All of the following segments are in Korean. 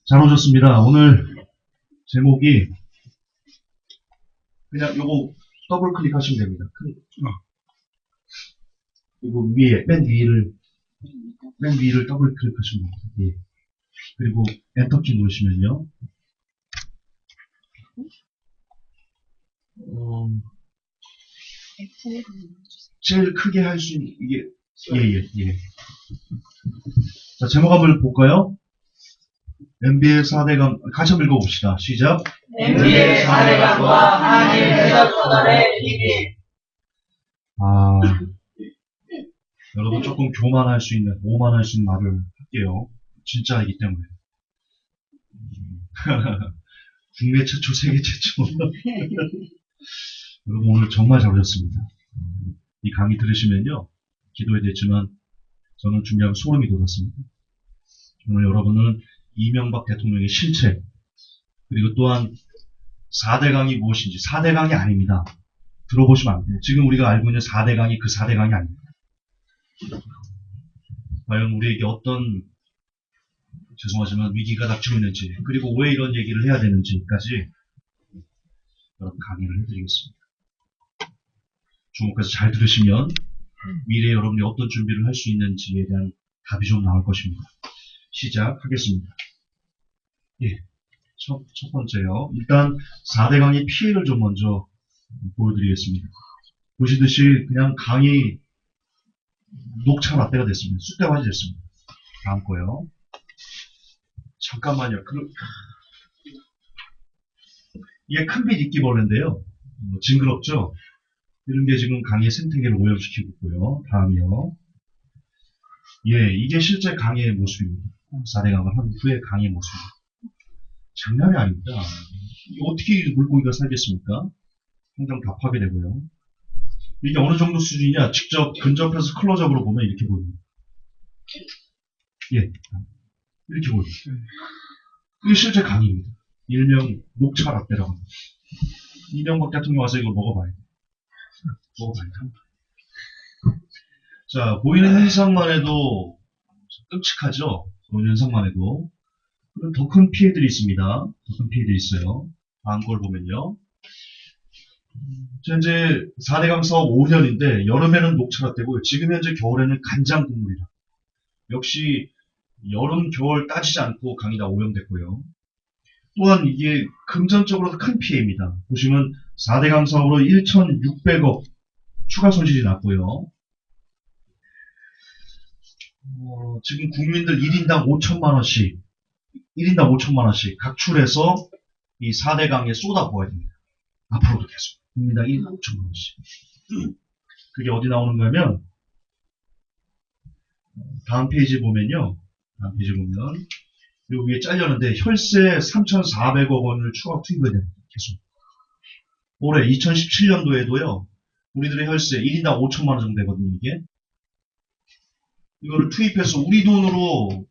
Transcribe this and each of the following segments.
잘 오셨습니다. 오늘 제목이 그냥 요거 더블 클릭하시면 됩니다. 그리고 위에 맨 위를 더블 클릭하시면 됩니다. 예. 그리고 엔터키 누르시면요. 제일 크게 할 수 있는 이게 예. 자, 제목 한번 볼까요? MBA 4대강 같이 한번 읽어봅시다. 시작. MBA 4대강과 하나님 대접 전환의 비밀. 여러분 조금 교만할 수 있는, 오만할 수 있는 말을 할게요. 진짜이기 때문에. 국내 최초, 세계 최초. 여러분 오늘 정말 잘 오셨습니다. 이 강의 들으시면요. 기도해 됐지만 저는 준비하고 소름이 돋았습니다. 오늘 여러분은 이명박 대통령의 실체, 그리고 또한 4대강이 무엇인지, 4대강이 아닙니다. 들어보시면 안 돼요. 지금 우리가 알고 있는 4대강이 그 4대강이 아닙니다. 과연 우리에게 어떤, 죄송하지만 위기가 닥치고 있는지, 그리고 왜 이런 얘기를 해야 되는지까지 여러분 강의를 해드리겠습니다. 주목해서 잘 들으시면 미래에 여러분이 어떤 준비를 할 수 있는지에 대한 답이 좀 나올 것입니다. 시작하겠습니다. 예, 첫 번째요. 일단 4대강의 피해를 좀 먼저 보여드리겠습니다. 보시듯이 그냥 강이 녹차 라떼가 됐습니다. 쑥대밭이 됐습니다. 다음 거요. 잠깐만요. 이게 큰빛 이끼벌레인데요. 징그럽죠? 이런 게 지금 강의 생태계를 오염시키고 있고요. 다음이요. 예, 이게 실제 강의 모습입니다. 4대강을 한 후에 강의 모습입니다. 장난이 아닙니다. 어떻게 물고기가 살겠습니까? 항상 다 파괴되고요. 이게 어느 정도 수준이냐? 직접 근접해서 클로즈업으로 보면 이렇게 보입니다. 예, 이렇게 보입니다. 이게 실제 강의입니다. 일명 녹차 라떼라고 합니다. 이명박 대통령 와서 이걸 먹어봐야 돼요. 자, 보이는 현상만 해도 끔찍하죠? 보이는 현상만 해도. 더 큰 피해들이 있습니다. 더 큰 피해들이 있어요. 다음 걸 보면요. 현재 4대강 사업 5년인데 여름에는 녹차가 되고 지금 현재 겨울에는 간장 국물이라. 역시 여름, 겨울 따지지 않고 강이 다 오염됐고요. 또한 이게 금전적으로도 큰 피해입니다. 보시면 4대강 사업으로 1,600억 추가 손실이 났고요. 지금 국민들 1인당 5천만 원씩 각출해서 이 4대강에 쏟아부어야 됩니다. 앞으로도 계속. 국민당 1인당 5천만 원씩. 그게 어디 나오는가 하면, 다음 페이지 보면, 요 위에 잘렸는데, 혈세 3,400억 원을 추가 투입해야 됩니다. 계속. 올해 2017년도에도요, 우리들의 혈세 1인당 5천만 원 정도 되거든요, 이게. 이거를 투입해서 우리 돈으로,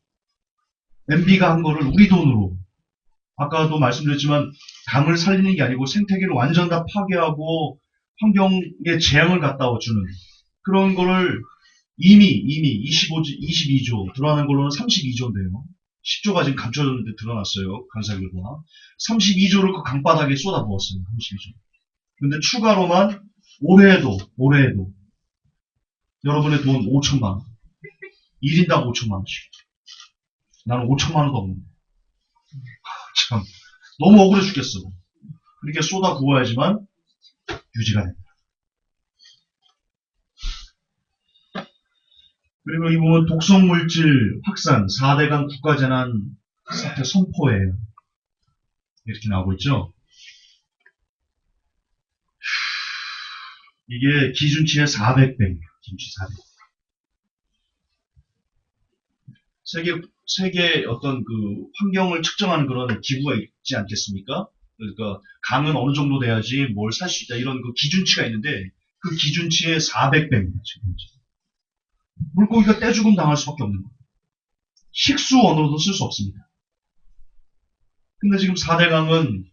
MB가 한 거를 우리 돈으로, 아까도 말씀드렸지만 강을 살리는 게 아니고 생태계를 완전 다 파괴하고 환경에 재앙을 갖다 주는 그런 거를 이미 22조 들어가는 걸로는 32조인데요. 10조가 지금 감춰졌는데 드러났어요. 감사 결과 32조를 그 강바닥에 쏟아부었어요. 32조. 근데 추가로만 올해에도 여러분의 돈 5천만 원, 1인당 5천만 원씩. 나는 5천만 원도 없는데. 참 너무 억울해 죽겠어. 그렇게 쏟아 부어야지만 유지가 됩니다. 그리고 이 부분 독성물질 확산 4대강 국가재난 사태 선포예요. 이렇게 나오고 있죠. 이게 기준치의 400배입니다. 기준치 400배. 세계 어떤 그 환경을 측정하는 그런 기구가 있지 않겠습니까? 그러니까 강은 어느 정도 돼야지 뭘 살 수 있다 이런 그 기준치가 있는데 그 기준치의 400배입니다. 지금 물고기가 떼죽음 당할 수밖에 없는 거예요. 식수 원으로도 쓸 수 없습니다. 근데 지금 4대강은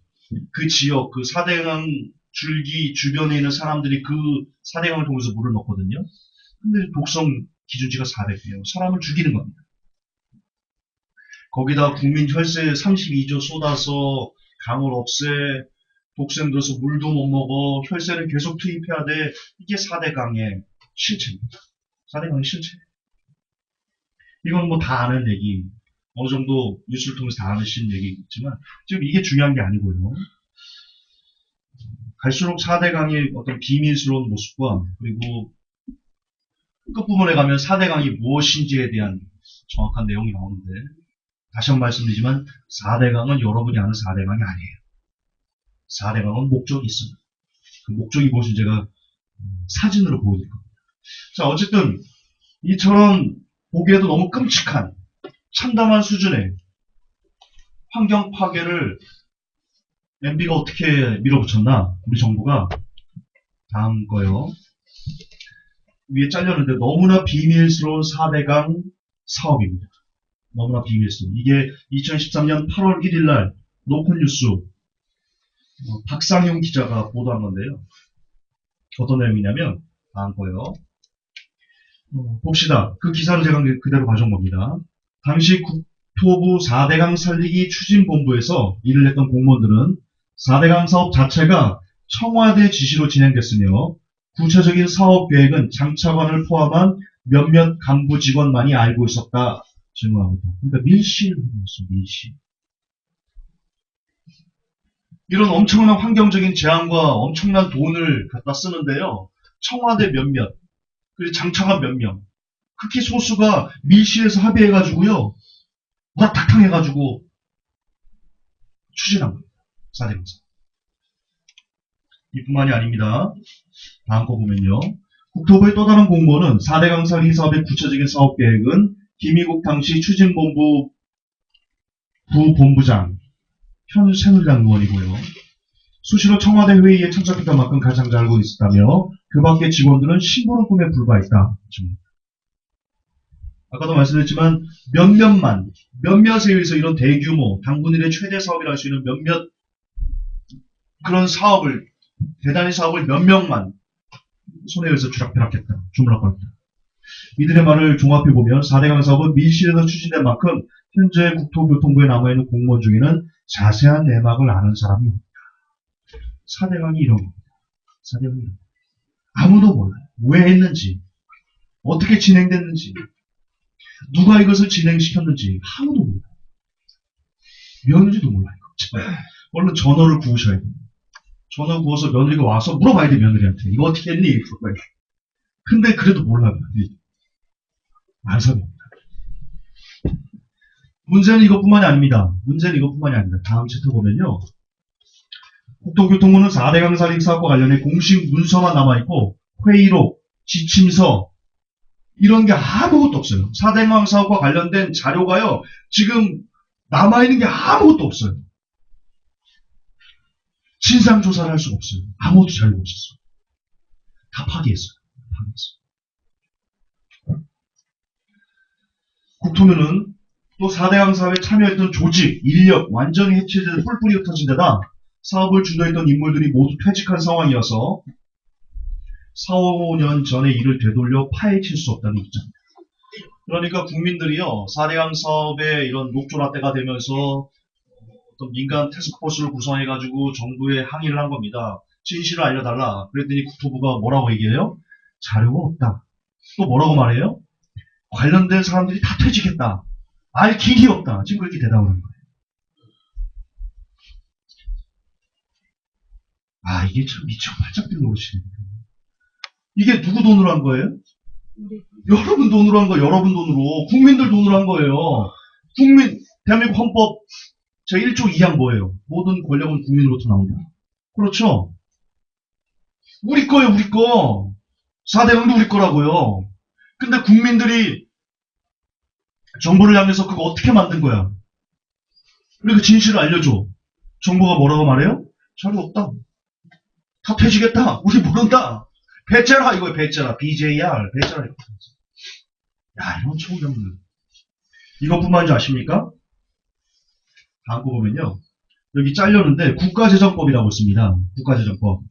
그 지역, 그 4대강 줄기 주변에 있는 사람들이 그 4대강을 통해서 물을 먹거든요. 근데 독성 기준치가 400배예요. 사람을 죽이는 겁니다. 거기다 국민 혈세 32조 쏟아서 강을 없애, 독생 들어서 물도 못 먹어, 혈세는 계속 투입해야 돼. 이게 4대강의 실체입니다. 4대강의 실체. 이건 뭐 다 아는 얘기, 어느 정도 뉴스를 통해서 다 아시는 얘기겠지만, 지금 이게 중요한 게 아니고요. 갈수록 4대강의 어떤 비밀스러운 모습과, 그리고 끝부분에 가면 4대강이 무엇인지에 대한 정확한 내용이 나오는데, 다시 한번 말씀드리지만 4대강은 여러분이 아는 4대강이 아니에요. 4대강은 목적이 있어요. 그 목적이 무엇인지 제가 사진으로 보여드릴 겁니다. 자, 어쨌든 이처럼 보기에도 너무 끔찍한 참담한 수준의 환경 파괴를 MB가 어떻게 밀어붙였나? 우리 정부가 다음 거요. 위에 잘렸는데 너무나 비밀스러운 4대강 사업입니다. 너무나 비밀스러운. 이게 2013년 8월 1일 날 노컷뉴스 박상용 기자가 보도한 건데요. 어떤 내용이냐면 다음 거요. 봅시다. 그 기사를 제가 그대로 가져온 겁니다. 당시 국토부 4대강 살리기 추진본부에서 일을 했던 공무원들은 4대강 사업 자체가 청와대 지시로 진행됐으며 구체적인 사업 계획은 장차관을 포함한 몇몇 간부 직원만이 알고 있었다. 증언합니다. 그러니까 밀실을 했어, 밀실. 이런 엄청난 환경적인 제한과 엄청난 돈을 갖다 쓰는데요. 청와대 몇몇, 그리고 장차관 몇 명, 극히 소수가 밀실에서 합의해가지고요. 우라탕탕 해가지고 추진한 겁니다. 4대강 사업. 이뿐만이 아닙니다. 다음 거 보면요. 국토부의 또 다른 공무원은 4대강 살리기 사업의 구체적인 사업 계획은 김희국 당시 추진본부 부본부장 현새누리당 의원이고요. 수시로 청와대 회의에 참석했던 만큼 가장 잘 알고 있었다며 그 밖의 직원들은 심부름 꿈에 불과했다. 아까도 말씀드렸지만 몇몇에 의해서 이런 대규모 당군일의 최대 사업이라 할 수 있는 몇몇 그런 사업을 대단히 사업을 몇 명만 손에 의해서 주락펴락했다. 주물럭거렸다. 이들의 말을 종합해보면 4대강 사업은 밀실에서 추진된 만큼 현재 국토교통부에 남아있는 공무원 중에는 자세한 내막을 아는 사람이 없다. 4대강이 이런 겁니다. 4대강이 이런 겁니다. 아무도 몰라요. 왜 했는지, 어떻게 진행됐는지, 누가 이것을 진행시켰는지 아무도 몰라요. 며느리도 몰라요. 얼른 전화를 구우셔야 돼요. 전화 구워서 며느리가 와서 물어봐야 돼, 며느리한테. 이거 어떻게 했니? 근데 그래도 몰라요. 안섭니다. 문제는 이것뿐만이 아닙니다. 다음 챕터 보면요. 국토교통부는 4대강 살리기 사업과 관련해 공식 문서만 남아있고 회의록, 지침서 이런 게 아무것도 없어요. 4대강 사업과 관련된 자료가요. 지금 남아있는 게 아무것도 없어요. 진상조사를 할 수가 없어요. 아무것도 자료가 없었어요. 다 파기했어요. 국토부는 또 4대강 사업에 참여했던 조직, 인력 완전히 해체돼서 뿔뿔이 흩어진 데다 사업을 주도했던 인물들이 모두 퇴직한 상황이어서 4, 5년 전에 일을 되돌려 파헤칠 수 없다는 입장입니다. 그러니까 국민들이요, 4대강 사업에 이런 녹조라떼가 되면서 어떤 민간 태스크포스를 구성해가지고 정부에 항의를 한 겁니다. 진실을 알려달라. 그랬더니 국토부가 뭐라고 얘기해요? 자료가 없다. 또 뭐라고 말해요? 관련된 사람들이 다 퇴직했다. 알 길이 없다. 지금 그렇게 대답을 한 거예요. 아, 이게 참 미쳐 발작 뛴 노릇이네요. 이게 누구 돈으로 한 거예요? 여러분 돈으로 한 거예요. 여러분 돈으로. 국민들 돈으로 한 거예요. 대한민국 헌법 제1조 2항 뭐예요? 모든 권력은 국민으로부터 나온다. 그렇죠? 우리 거예요, 우리 거. 4대강도 우리 거라고요. 근데 국민들이 정부를 향해서 그거 어떻게 만든 거야? 그리고 진실을 알려줘. 정부가 뭐라고 말해요? 자료 없다. 다 퇴직했다. 우리 모른다. 배째라 이거예요. 배째라. BJR. 배째라. 야, 이런 총경들. 이것뿐만 줄 아십니까? 다음 거 보면요. 여기 잘렸는데 국가재정법이라고 있습니다. 국가재정법.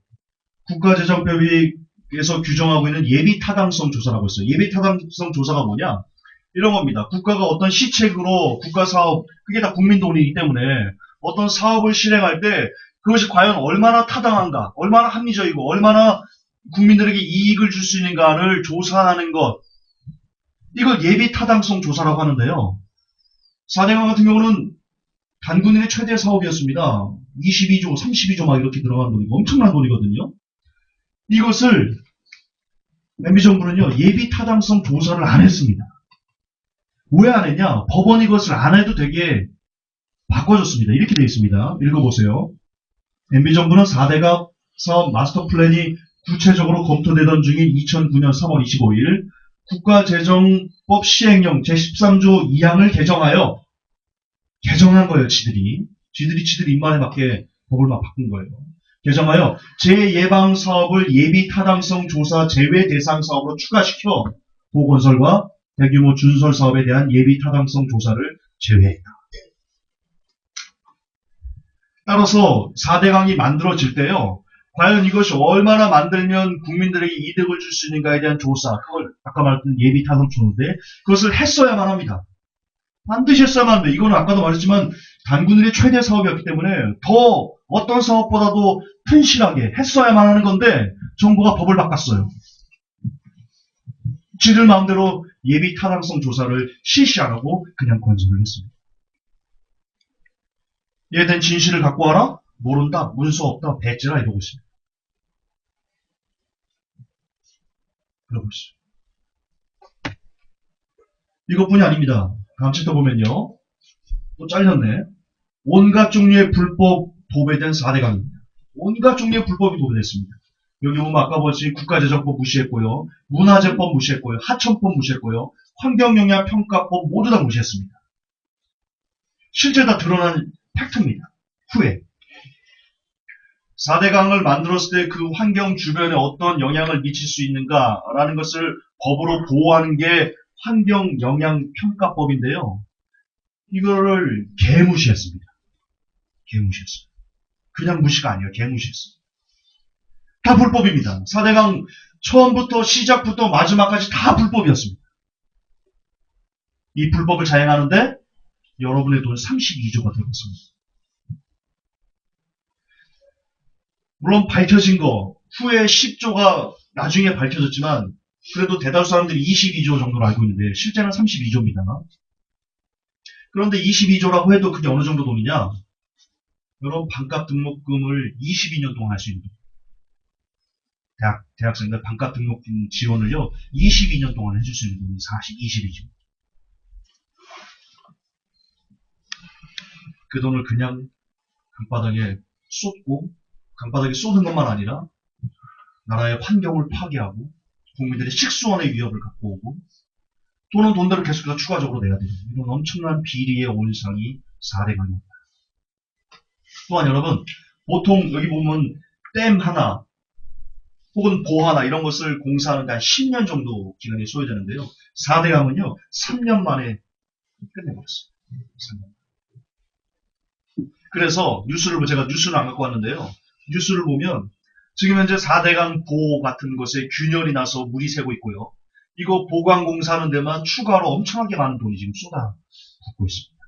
국가재정법에서 규정하고 있는 예비타당성 조사라고 있어요. 예비타당성 조사가 뭐냐? 이런 겁니다. 국가가 어떤 시책으로 국가 사업, 그게 다 국민 돈이기 때문에 어떤 사업을 실행할 때 그것이 과연 얼마나 타당한가, 얼마나 합리적이고 얼마나 국민들에게 이익을 줄 수 있는가를 조사하는 것. 이걸 예비 타당성 조사라고 하는데요. 4대강 같은 경우는 단군인의 최대 사업이었습니다. 22조, 32조 막 이렇게 들어간 돈이고 엄청난 돈이거든요. 이것을 MB 정부는요, 예비 타당성 조사를 안 했습니다. 왜 안 했냐? 법원이 이것을 안 해도 되게 바꿔줬습니다. 이렇게 되어 있습니다. 읽어보세요. MB 정부는 4대강 사업 마스터 플랜이 구체적으로 검토되던 중인 2009년 3월 25일 국가재정법 시행령 제13조 2항을 개정한 거예요, 지들이 입맛에 맞게 법을 막 바꾼 거예요. 개정하여 재예방 사업을 예비 타당성 조사 제외 대상 사업으로 추가시켜 보건설과 대규모 준설 사업에 대한 예비 타당성 조사를 제외했다. 따라서 4대강이 만들어질 때요, 과연 이것이 얼마나 만들면 국민들에게 이득을 줄 수 있는가에 대한 조사, 그걸 아까 말했던 예비 타당성 조사인데 그것을 했어야만 합니다. 반드시 했어야만 합니다. 이거는 아까도 말했지만 단군들의 최대 사업이었기 때문에 더 어떤 사업보다도 튼실하게 했어야만 하는 건데 정부가 법을 바꿨어요. 지들 마음대로 예비 타당성 조사를 실시 안 하고 그냥 건설을 했습니다. 이에 대한 진실을 갖고 와라? 모른다, 문서 없다, 배째라 이러고 있습니다. 그러고 있어요. 이것뿐이 아닙니다. 다음 챕터 보면요. 또 잘렸네. 온갖 종류의 불법 도배된 4대강입니다. 온갖 종류의 불법이 도배됐습니다. 여기 보면 아까 보신 국가재정법 무시했고요. 문화재법 무시했고요. 하천법 무시했고요. 환경영향평가법 모두 다 무시했습니다. 실제 다 드러난 팩트입니다. 후에 4대강을 만들었을 때 그 환경 주변에 어떤 영향을 미칠 수 있는가라는 것을 법으로 보호하는 게 환경영향평가법인데요. 이거를 개무시했습니다. 개무시했어요. 그냥 무시가 아니에요. 개무시했어요. 다 불법입니다. 4대강 처음부터 시작부터 마지막까지 다 불법이었습니다. 이 불법을 자행하는데 여러분의 돈 32조가 들어갔습니다. 물론 밝혀진 거 후에 10조가 나중에 밝혀졌지만 그래도 대다수 사람들이 22조 정도로 알고 있는데 실제는 32조입니다. 그런데 22조라고 해도 그게 어느 정도 돈이냐? 여러분 반값 등록금을 22년 동안 할 수 있는 돈. 대학생들 반값 등록금 지원을요 22년 동안 해줄 수 있는 돈이 22조. 그 돈을 그냥 강바닥에 쏟고 강바닥에 쏟은 것만 아니라 나라의 환경을 파괴하고 국민들의 식수원의 위협을 갖고 오고 또는 돈들을 계속해서 추가적으로 내야 되는 이런 엄청난 비리의 온상이 4대강입니다. 또한 여러분 보통 여기 보면 댐 하나 혹은 보 하나 이런 것을 공사하는데 한 10년 정도 기간이 소요되는데요. 4대강은요 3년 만에 끝내버렸어요. 3년. 그래서 제가 뉴스를 안 갖고 왔는데요. 뉴스를 보면 지금 현재 4대강 보 같은 것에 균열이 나서 물이 새고 있고요. 이거 보강 공사하는 데만 추가로 엄청나게 많은 돈이 지금 쏟아붓고 있습니다.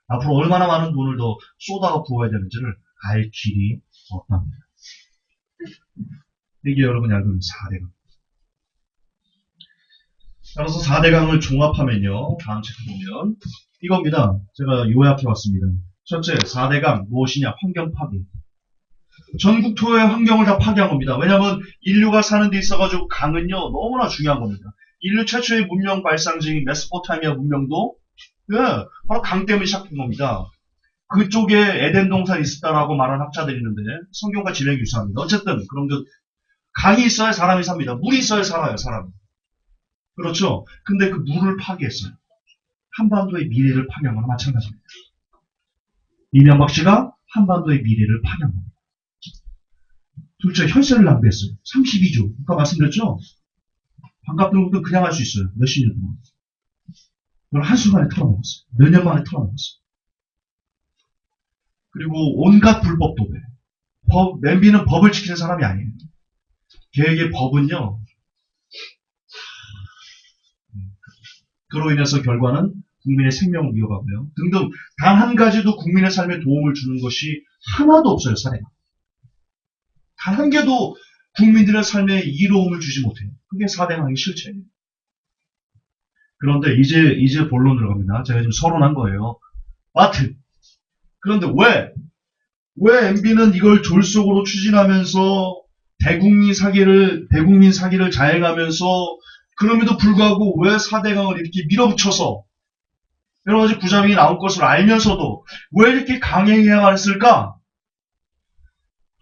앞으로 얼마나 많은 돈을 더 쏟아 부어야 되는지를 알 길이 없답니다. 이게 여러분이 알고 있는 4대강. 따라서 4대강을 종합하면요. 다음 책 보면 이겁니다. 제가 요약해왔습니다. 첫째, 4대강 무엇이냐? 환경 파괴. 전국 토의 환경을 다 파괴한 겁니다. 왜냐하면 인류가 사는 데 있어가지고 강은요 너무나 중요한 겁니다. 인류 최초의 문명 발상지인 메소포타미아 문명도 바로 강 때문에 시작된 겁니다. 그쪽에 에덴 동산이 있었다라고 말하는 학자들이 있는데 성경과 진행이 유사합니다. 어쨌든 그럼 강이 있어야 사람이 삽니다. 물이 있어야 살아요, 사람이. 그렇죠? 근데 그 물을 파괴했어요. 한반도의 미래를 파괴한 거나 마찬가지입니다. 이명박 씨가 한반도의 미래를 파괴한 겁니다. 둘째, 혈세를 낭비했어요. 32조. 아까 말씀드렸죠? 반값 등록도 그냥 할 수 있어요. 몇십 년 동안. 그걸 한순간에 털어먹었어요. 몇 년 만에 털어먹었어요. 그리고 온갖 불법 도배. MB는 법을 지키는 사람이 아니에요. 걔에게 법은요, 그로 인해서 결과는 국민의 생명을 위협하고요. 등등 단 한 가지도 국민의 삶에 도움을 주는 것이 하나도 없어요. 사례가. 단 한 개도 국민들의 삶에 이로움을 주지 못해요. 그게 4대 강의 실체예요. 그런데 이제 본론으로 갑니다. 제가 지금 서론한 거예요. 그런데 왜 MB는 이걸 졸속으로 추진하면서 대국민 사기를 자행하면서 그럼에도 불구하고 왜 4대강을 이렇게 밀어붙여서 여러 가지 부작용이 나올 것을 알면서도 왜 이렇게 강행해야 했을까?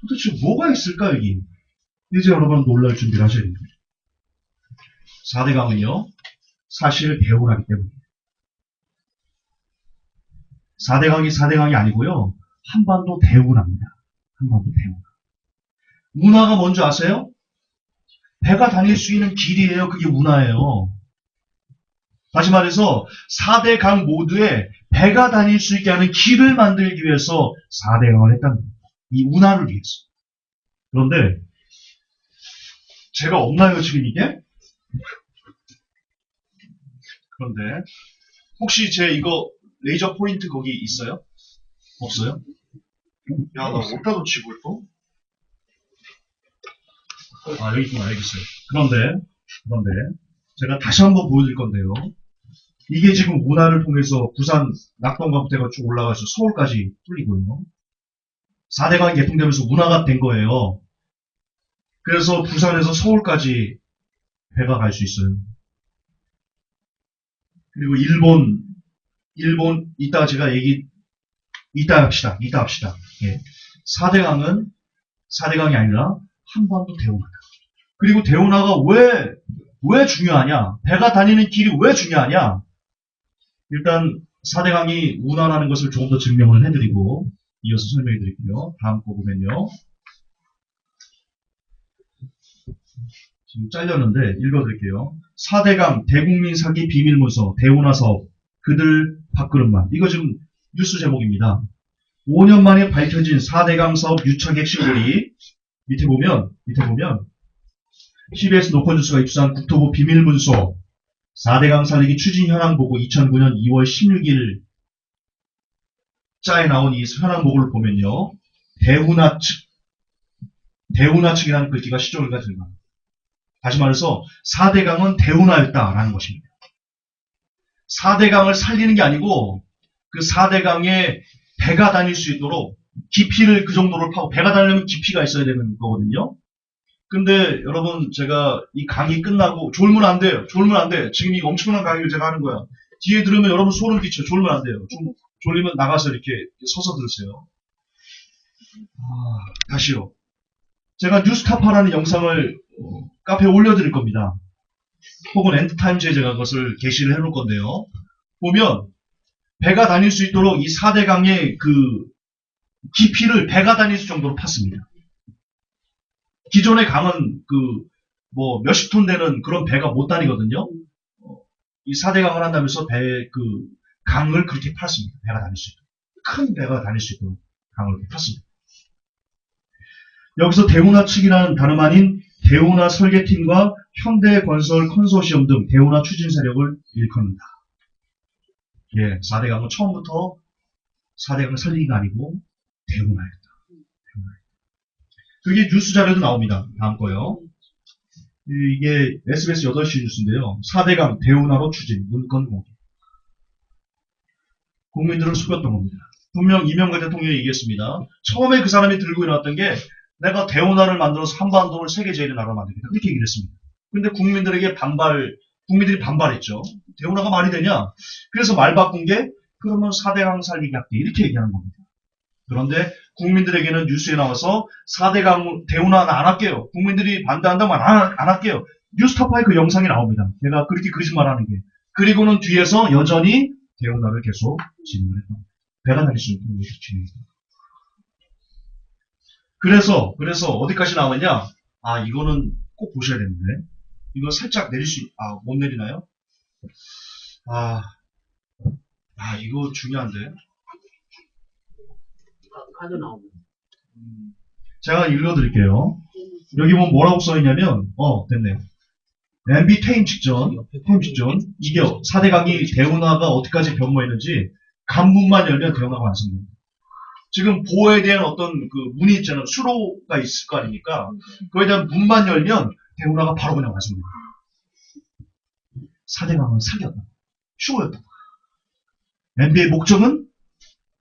도대체 뭐가 있을까, 여기? 이제 여러분 놀랄 준비를 하셔야 됩니다. 4대강은요, 사실 대운하기 때문이에요. 4대강이 아니고요, 한반도 대운합니다. 한반도 대운. 운하가 뭔지 아세요? 배가 다닐 수 있는 길이에요. 그게 운하예요. 다시 말해서 4대강 모두에 배가 다닐 수 있게 하는 길을 만들기 위해서 4대강을 했다는 겁니다. 이 운하를 위해서. 그런데 제가 없나요, 지금 이게? 그런데 혹시 제 이거 레이저 포인트 거기 있어요? 없어요? 야, 나 어디다 놓치고 있어? 아, 여기 있구나, 알겠어요. 그런데 제가 다시 한번 보여드릴 건데요. 이게 지금 운하를 통해서 부산 낙동강부터가 쭉 올라가서 서울까지 뚫리고요. 4대강이 개통되면서 운하가 된 거예요. 그래서 부산에서 서울까지 배가 갈 수 있어요. 그리고 일본, 이따 제가 이따 합시다. 예. 4대강이 아니라 한반도 대운하다. 그리고 대운하가 왜 중요하냐? 배가 다니는 길이 왜 중요하냐? 일단 4대강이 운하라는 것을 조금 더 증명을 해드리고 이어서 설명해 드릴게요. 다음 거 보면요. 지금 잘렸는데 읽어드릴게요. 4대강 대국민 사기 비밀문서 대운하 사업 그들 밥그릇만. 이거 지금 뉴스 제목입니다. 5년 만에 밝혀진 4대강 사업 유착 핵심들이 밑에 보면 CBS 노컷뉴스가 입수한 국토부 비밀문서 4대강 살리기 추진 현황보고 2009년 2월 16일 자에 나온 이 현황보고를 보면요. 대운하 측이라는 글귀가 시조가 들어갑니다. 다시 말해서 4대강은 대운하였다라는 것입니다. 4대강을 살리는 게 아니고 그 4대강에 배가 다닐 수 있도록 깊이를 그 정도를 파고 배가 다니려면 깊이가 있어야 되는 거거든요. 근데 여러분 제가 이 강의 끝나고 졸면 안 돼요. 지금 이 엄청난 강의를 제가 하는 거야. 뒤에 들으면 여러분 소름 끼쳐. 졸면 안 돼요. 좀 졸리면 나가서 이렇게 서서 들으세요. 다시요. 제가 뉴스타파라는 영상을 카페에 올려드릴 겁니다. 혹은 엔드타임즈에 제가 그것을 게시를 해놓을 건데요. 보면 배가 다닐 수 있도록 이 4대강의 그 깊이를 배가 다닐 수 정도로 팠습니다. 기존의 강은 몇십 톤 되는 그런 배가 못 다니거든요. 이 4대강을 한다면서 강을 그렇게 팠습니다. 배가 다닐 수 있도록. 큰 배가 다닐 수 있도록 강을 그렇게 팠습니다. 여기서 대운하 측이라는 다름 아닌 대운하 설계팀과 현대건설 컨소시엄 등 대운하 추진 세력을 일컫는다. 예, 4대강은 처음부터 4대강을 살리기가 아니고 대운하였다. 그게 뉴스 자료도 나옵니다. 다음 거요. 이게 SBS 8시 뉴스인데요. 4대강 대운하로 추진, 문건 공개. 국민들을 속였던 겁니다. 분명 이명박 대통령이 얘기했습니다. 처음에 그 사람이 들고 일어났던 게 내가 대운하를 만들어서 한반도를 세계 제일의 나라로 만들겠다. 그렇게 얘기를 했습니다. 근데 국민들이 반발했죠. 대운하가 말이 되냐? 그래서 말 바꾼 게 그러면 4대강 살리기 할게. 이렇게 얘기하는 겁니다. 그런데 국민들에게는 뉴스에 나와서 4대강 대운하는 안 할게요. 국민들이 반대한다면 안 할게요. 뉴스타파에 그 영상이 나옵니다. 제가 그렇게 거짓말하는 게. 그리고는 뒤에서 여전히 대운하를 계속 진행을 했다. 배가 다닐 수 있는 계속 진행했다. 그래서 어디까지 나왔냐? 이거는 꼭 보셔야 되는데. 이거 살짝 못 내리나요? 이거 중요한데. 카드 나옵니다. 제가 읽어드릴게요. 여기 보면 뭐라고 써있냐면, 됐네. MB 퇴임 직전, 이게 4대강이 대운하가 어디까지 변모했는지 간문만 열면 대운하가 완성됩니다. 지금 보호에 대한 어떤 그 문이 있잖아요. 수로가 있을 거 아닙니까? 그거에 대한 문만 열면 대운하가 바로 그냥 완성됩니다. 4대강은 사기였다. 쇼였다. MB의 목적은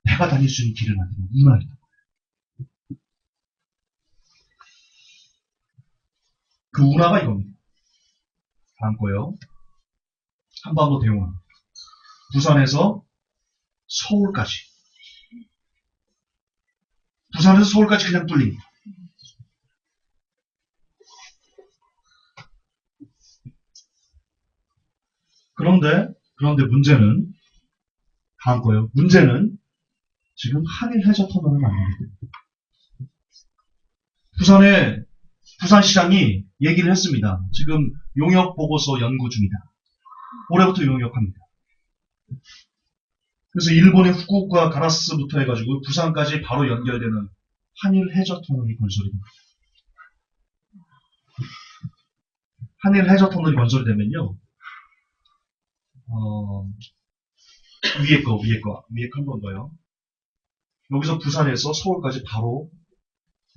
배가 다닐 수 있는 길을 만드는 문화였다. 그 운하가 이겁니다. 다음 거요. 한반도 대운하. 부산에서 서울까지. 부산에서 서울까지 그냥 뚫립니다. 그런데 문제는, 다음 거요. 문제는 지금 한일 해저 터널을 만듭니다. 부산시장이 얘기를 했습니다. 지금 용역 보고서 연구 중이다. 올해부터 용역합니다. 그래서 일본의 후쿠오카 가라스부터 해가지고 부산까지 바로 연결되는 한일 해저 터널이 건설됩니다. 한일 해저 터널이 건설되면요, 위에 한 번 더요. 여기서 부산에서 서울까지 바로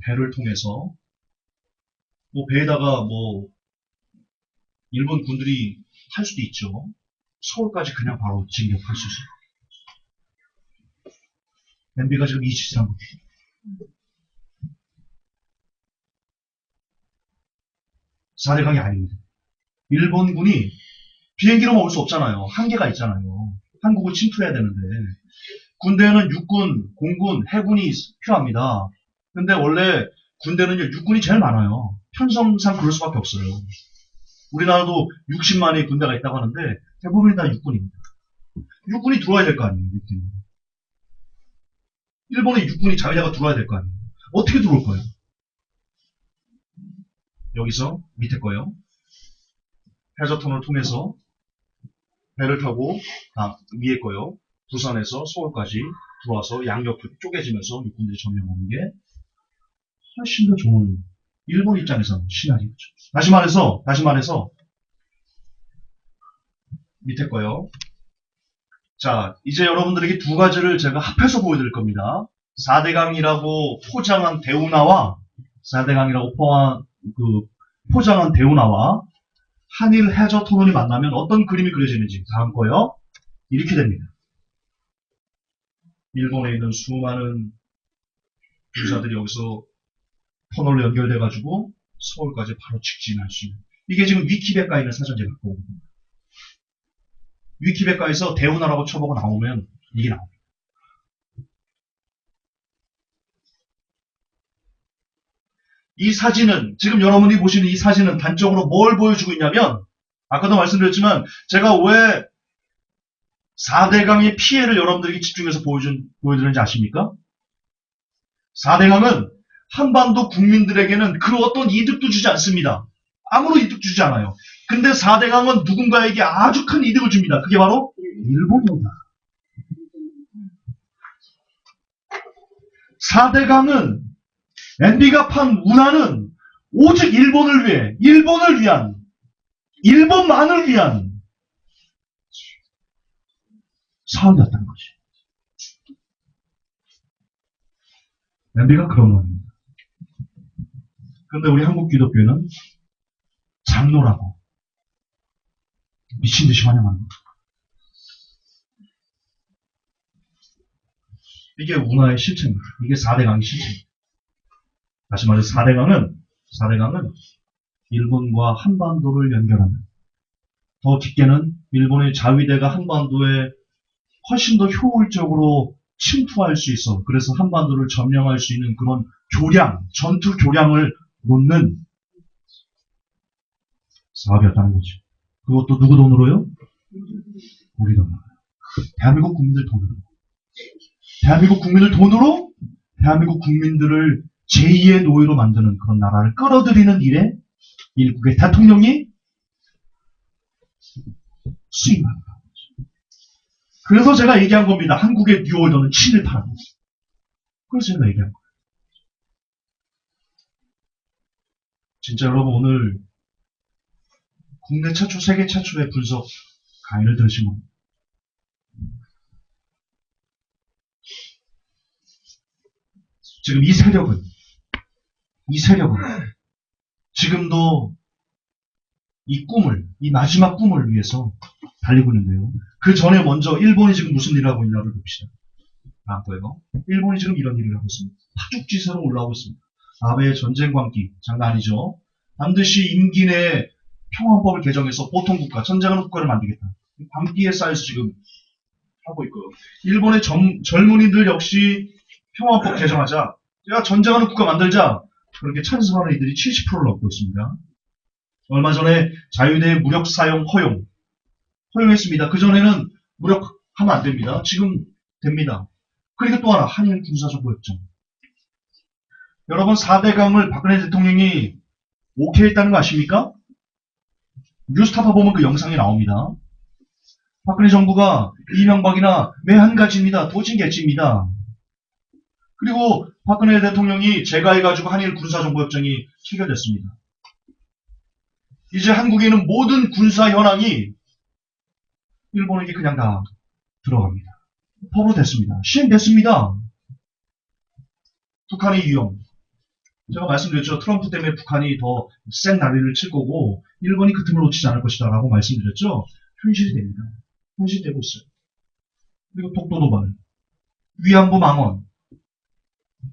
배를 통해서, 배에다가 일본 군들이 탈 수도 있죠. 서울까지 그냥 바로 진격할 수 있어요. MB가 지금 이 짓을 한 겁니다. 사대강이 아닙니다. 일본군이 비행기로만 올 수 없잖아요. 한계가 있잖아요. 한국을 침투해야 되는데. 군대에는 육군, 공군, 해군이 필요합니다. 근데 원래 군대는요, 육군이 제일 많아요. 편성상 그럴 수밖에 없어요. 우리나라도 60만의 군대가 있다고 하는데 대부분이 다 육군입니다. 육군이 들어와야 될 거 아니에요. 육군이. 일본의 육군이 자기네가 들어와야 될 거 아니에요. 어떻게 들어올 거예요? 여기서 밑에 거예요. 해저터널을 통해서 배를 타고 위에 거요. 부산에서 서울까지 들어와서 양옆으로 쪼개지면서 육군들이 점령하는 게 훨씬 더 좋은, 일본 입장에서는 시나리오죠. 다시 말해서 밑에 거요. 자, 이제 여러분들에게 두 가지를 제가 합해서 보여드릴 겁니다. 4대강이라고 포장한 대운하와 4대강이라고 포장한 대운하와 한일 해저 터널이 만나면 어떤 그림이 그려지는지 다음 거요. 이렇게 됩니다. 일본에 있는 수많은 유사들이 여기서 터널로 연결돼가지고 서울까지 바로 직진할 수 있는. 이게 지금 위키백과에 있는 사전 제가 갖고 온 겁니다. 위키백과에서 대운하라고 쳐보고 나오면 이게 나옵니다. 이 사진은, 지금 여러분이 보시는 이 사진은 단적으로 뭘 보여주고 있냐면, 아까도 말씀드렸지만 제가 왜 4대강의 피해를 여러분들에게 집중해서 보여드리는지 아십니까? 4대강은 한반도 국민들에게는 그 어떤 이득도 주지 않습니다. 아무런 이득 주지 않아요. 근데 4대강은 누군가에게 아주 큰 이득을 줍니다. 그게 바로 일본입니다. 4대강은 MB가 판 운하는 오직 일본을 위한, 일본만을 위한 사업이었다는 거지. MB가 그런 겁니다. 그런데 우리 한국 기독교는 장로라고 미친 듯이 환영하는 거죠. 이게 운하의 실체입니다. 이게 4대강의 실체입니다. 다시 말해서 4대강은 일본과 한반도를 연결하는, 더 깊게는 일본의 자위대가 한반도에 훨씬 더 효율적으로 침투할 수 있어. 그래서 한반도를 점령할 수 있는 그런 전투 교량을 놓는 사업이었다는 거죠. 그것도 누구 돈으로요? 우리 돈으로. 대한민국 국민들 돈으로. 대한민국 국민들을 제2의 노예로 만드는 그런 나라를 끌어들이는 일에 일국의 대통령이 수임합니다. 그래서 제가 얘기한 겁니다. 한국의 뉴올더는 친일파라고. 그래서 제가 얘기한 거예요. 진짜 여러분, 오늘 국내 최초, 세계 최초의 분석 강의를 들으신 겁니다. 지금 이 세력은 지금도 이 마지막 꿈을 위해서 달리고 있는데요. 그 전에 먼저 일본이 지금 무슨 일을 하고 있나를 봅시다. 다음 거예요. 일본이 지금 이런 일을 하고 있습니다. 파죽지세로 올라오고 있습니다. 아베의 전쟁 광기, 장난 아니죠. 반드시 임기 내에 평화법을 개정해서 보통국가, 전쟁하는 국가를 만들겠다. 광기에 쌓여서 지금 하고 있고요. 일본의 젊은이들 역시 평화법 개정하자. 야, 전쟁하는 국가 만들자. 그렇게 찬성하는 이들이 70%를 넘고 있습니다. 얼마 전에 자유대 무력 사용 허용했습니다. 그전에는 무력하면 안 됩니다. 지금 됩니다. 그리고 또 하나, 한일 군사정보협정. 여러분, 4대강을 박근혜 대통령이 오케이 했다는 거 아십니까? 뉴스타파 보면 그 영상이 나옵니다. 박근혜 정부가 이명박이나 매 한 가지입니다. 도진개찌입니다. 그리고 박근혜 대통령이 제가해가지고 한일 군사정보협정이 체결됐습니다. 이제 한국에 있는 모든 군사 현황이 일본에게 그냥 다 들어갑니다. 법으로 됐습니다. 시행됐습니다. 북한의 위험. 제가 말씀드렸죠. 트럼프 때문에 북한이 더 센 난리를 칠 거고 일본이 그 틈을 놓치지 않을 것이다 라고 말씀드렸죠. 현실이 됩니다. 현실되고 있어요. 그리고 독도 도발, 위안부 망언,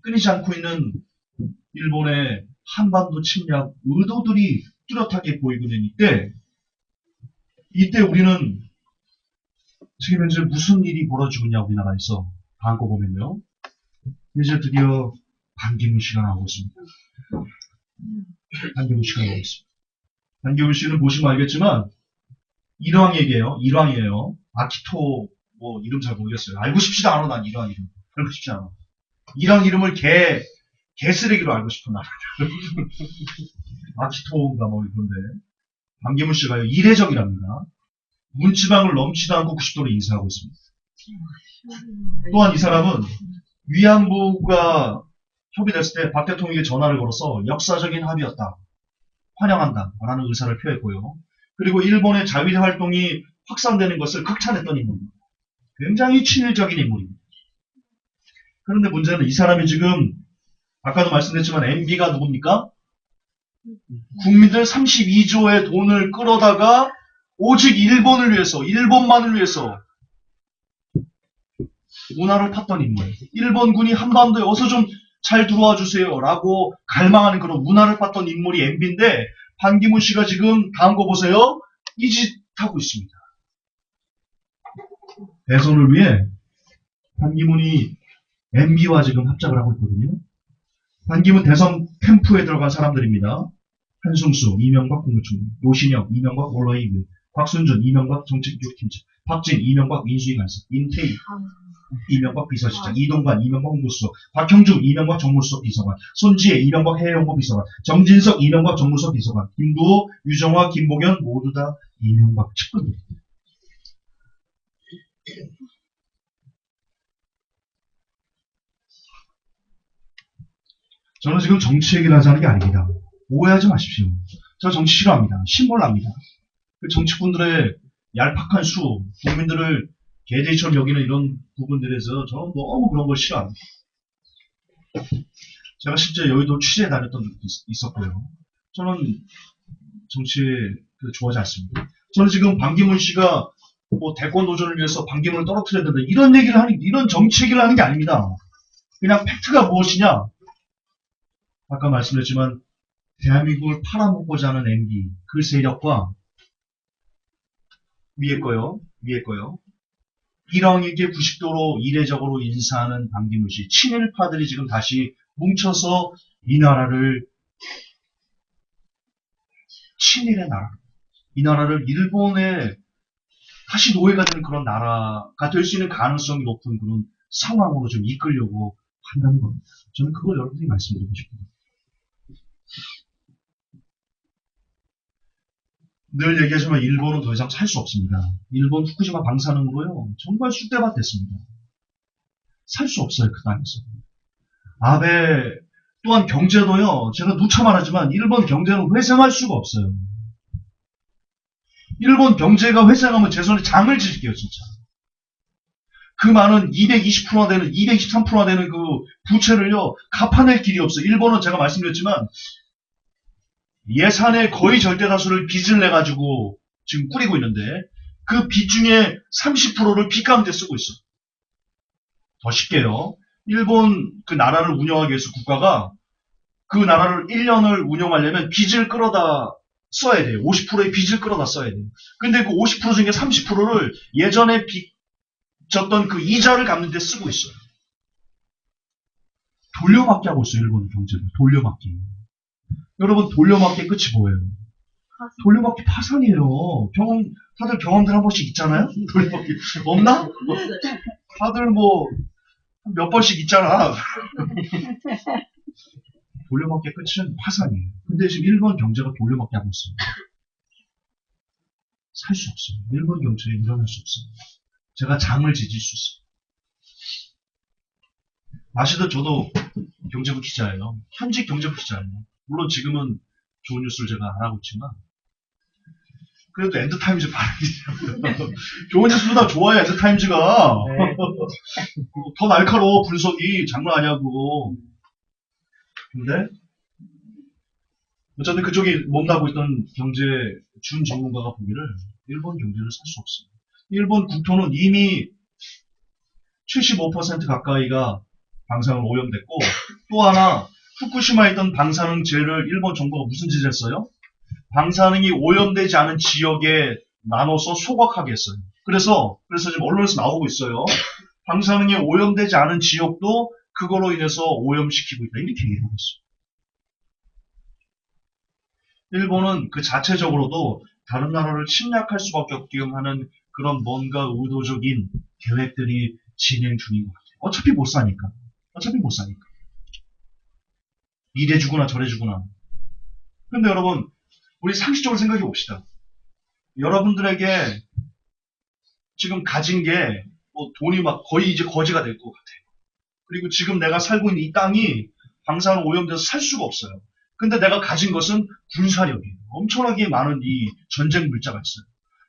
끊이지 않고 있는 일본의 한반도 침략 의도들이 뚜렷하게 보이고 있는 이때 우리는 지금 현재 무슨 일이 벌어지고 있냐 우리나라에서 다음 거 보면요. 이제 드디어 반기문 씨가 나오고 있습니다. 반기문 씨가 나오고 있습니다. 반기문 씨는 보시면 알겠지만 일왕이에요. 아키토 뭐 이름 잘 모르겠어요. 알고 싶지도 않아 난 일왕 이름. 알고 싶지 않아. 일왕 이름을 개쓰레기로 알고 싶은 나라. 아키토인가 뭐 이런데 반기문 씨가요 이례적이랍니다. 문지방을 넘지도 않고 90도로 인사하고 있습니다. 또한 이 사람은 위안부가 협의됐을 때 박 대통령에게 전화를 걸어서 역사적인 합의였다. 환영한다. 라는 의사를 표했고요. 그리고 일본의 자위대 활동이 확산되는 것을 극찬했던 인물입니다. 굉장히 친일적인 인물입니다. 그런데 문제는 이 사람이 지금 아까도 말씀드렸지만 MB가 누굽니까? 국민들 32조의 돈을 끌어다가 오직 일본을 위해서, 일본만을 위해서 문화를 탔던 인물. 일본군이 한반도에 어서 좀 잘 들어와 주세요 라고 갈망하는 그런 문화를 탔던 인물이 MB인데 반기문 씨가 지금 다음 거 보세요. 이 짓 하고 있습니다. 대선을 위해 반기문이 MB와 지금 합작을 하고 있거든요. 반기문 대선 캠프에 들어간 사람들입니다. 한승수, 이명박 국무총리, 노신영, 이명박 원로이브, 곽순준, 이명박 정책교육팀장, 박진, 이명박 민수위 간사, 임태희, 이명박 비서실장, 이동관, 이명박 홍보수석, 박형준, 이명박 정무수석 비서관, 손지혜, 이명박 해외홍보 비서관, 정진석, 이명박 정무수석 비서관, 김두호, 유정화, 김봉현 모두 다 이명박 측근들입니다. 저는 지금 정치 얘기를 하자는 게 아닙니다. 오해하지 마십시오. 저 정치 싫어합니다. 신몰납니다. 그 정치꾼들의 얄팍한 수, 국민들을 개돼지처럼 여기는 이런 부분들에서 저는 너무 그런 걸 싫어합니다. 제가 실제 여의도 취재에 다녔던 적도 있었고요. 저는 정치에 좋아하지 않습니다. 저는 지금 반기문 씨가 뭐 대권 도전을 위해서 반기문을 떨어뜨려야 된다 이런 정치 얘기를 하는 게 아닙니다. 그냥 팩트가 무엇이냐? 아까 말씀드렸지만 대한민국을 팔아먹고자 하는 MB 그 세력과 위에 거요. 일왕에게 90도로 이례적으로 인사하는 반기문 씨 친일파들이 지금 다시 뭉쳐서 이 나라를 친일의 나라 이 나라를 일본에 다시 노예가 되는 그런 나라가 될 수 있는 가능성이 높은 그런 상황으로 좀 이끌려고 한다는 겁니다. 저는 그걸 여러분들이 말씀드리고 싶습니다. 늘 얘기하지만 일본은 더 이상 살 수 없습니다. 일본 후쿠시마 방사능으로요. 정말 쑥대밭 됐습니다. 살 수 없어요. 그 땅에서. 아베 또한 경제도요. 제가 누차 말하지만 일본 경제는 회생할 수가 없어요. 일본 경제가 회생하면 제 손에 장을 지질게요, 진짜. 그 많은 220%나 되는, 223%나 되는 그 부채를요, 갚아낼 길이 없어요. 일본은 제가 말씀드렸지만, 예산의 거의 절대 다수를 빚을 내가지고 지금 꾸리고 있는데, 그 빚 중에 30%를 빚 가운데 쓰고 있어. 더 쉽게요. 일본 그 나라를 운영하기 위해서 국가가 그 나라를 1년을 운영하려면 빚을 끌어다 써야 돼요. 50%의 빚을 끌어다 써야 돼요. 근데 그 50% 중에 30%를 예전에 빚졌던 그 이자를 갚는 데 쓰고 있어요. 돌려막기 하고 있어요, 일본 경제는. 돌려막기. 여러분, 돌려막기 끝이 뭐예요? 돌려막기 파산이에요. 다들 경험들 한 번씩 있잖아요? 돌려막기. 없나? 다들 뭐, 몇 번씩 있잖아. 돌려막기 끝은 파산이에요. 근데 지금 일본 경제가 돌려막기 하고 있어요. 살 수 없어요. 일본 경제에 일어날 수 없어요. 제가 장을 지질 수 있어요. 아시듯 저도 경제부 기자예요. 현직 경제부 기자예요. 물론 지금은 좋은 뉴스를 제가 안 하고 있지만, 그래도 엔드타임즈 봐야지. 좋은 뉴스보다 좋아요, 엔드타임즈가. 네. 더 날카로워, 분석이. 장난 아니냐고. 근데, 어쨌든 그쪽이 몸담고 있던 경제 준 전문가가 보기를 일본 경제를 살 수 없습니다. 일본 국토는 이미 75% 가까이가 방사능 오염됐고, 또 하나, 후쿠시마에 있던 방사능 재를 일본 정부가 무슨 짓을 했어요? 방사능이 오염되지 않은 지역에 나눠서 소각하게 했어요. 그래서 지금 언론에서 나오고 있어요. 방사능이 오염되지 않은 지역도 그거로 인해서 오염시키고 있다. 이렇게 얘기하고 있어요. 일본은 그 자체적으로도 다른 나라를 침략할 수밖에 없게끔 하는 그런 뭔가 의도적인 계획들이 진행 중인 것 같아요. 어차피 못 사니까. 이래 주구나 저래 주구나. 근데 여러분, 우리 상식적으로 생각해 봅시다. 여러분들에게 지금 가진 게 돈이 막 거의 이제 거지가 될 것 같아요. 그리고 지금 내가 살고 있는 이 땅이 방사능 오염돼서 살 수가 없어요. 근데 내가 가진 것은 군사력이에요. 엄청나게 많은 이 전쟁 물자가 있어요.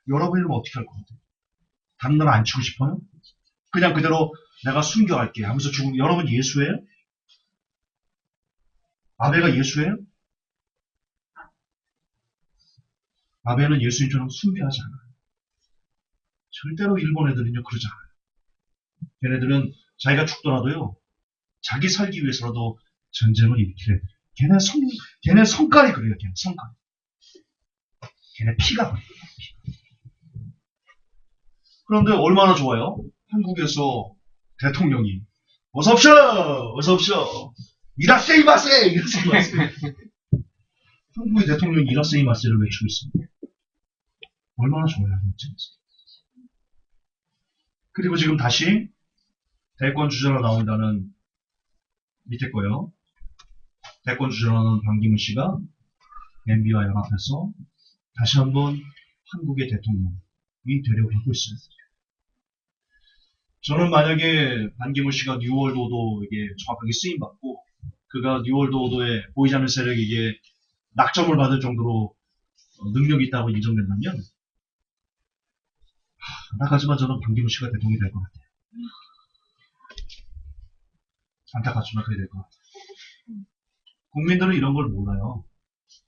여러분이면 어떻게 할 것 같아요? 당장 안 치고 싶어요? 그냥 그대로 내가 숨겨갈게 하면서 죽은 여러분 예수예요? 아베가 예수예요? 아베는 예수님처럼 숭배하지 않아요. 절대로 일본 애들은요 그러지 않아요. 걔네들은 자기가 죽더라도요 자기 살기 위해서라도 전쟁을 일으키래. 걔네 성깔이 그래요. 걔네 성깔. 걔네 피가 그래요. 그런데 얼마나 좋아요? 한국에서 대통령이 어서 오쇼 이라세이마세 한국의 대통령이 이라세이마세를 외치고 있습니다. 얼마나 좋아요. 진짜. 그리고 지금 다시 대권 주자로 나온다는 밑에 거요. 대권 주자라는 반기문 씨가 MB와 연합해서 다시 한번 한국의 대통령이 되려고 하고 있어요. 저는 만약에 반기문 씨가 뉴월드 오도에게 정확하게 쓰임받고 그가 뉴월드 오도에 보이지 않는 세력에게 낙점을 받을 정도로 능력이 있다고 인정된다면 안타깝지만 저는 반기문 씨가 대통령이 될 것 같아요. 안타깝지만 그래 될 것 같아요. 국민들은 이런 걸 몰라요.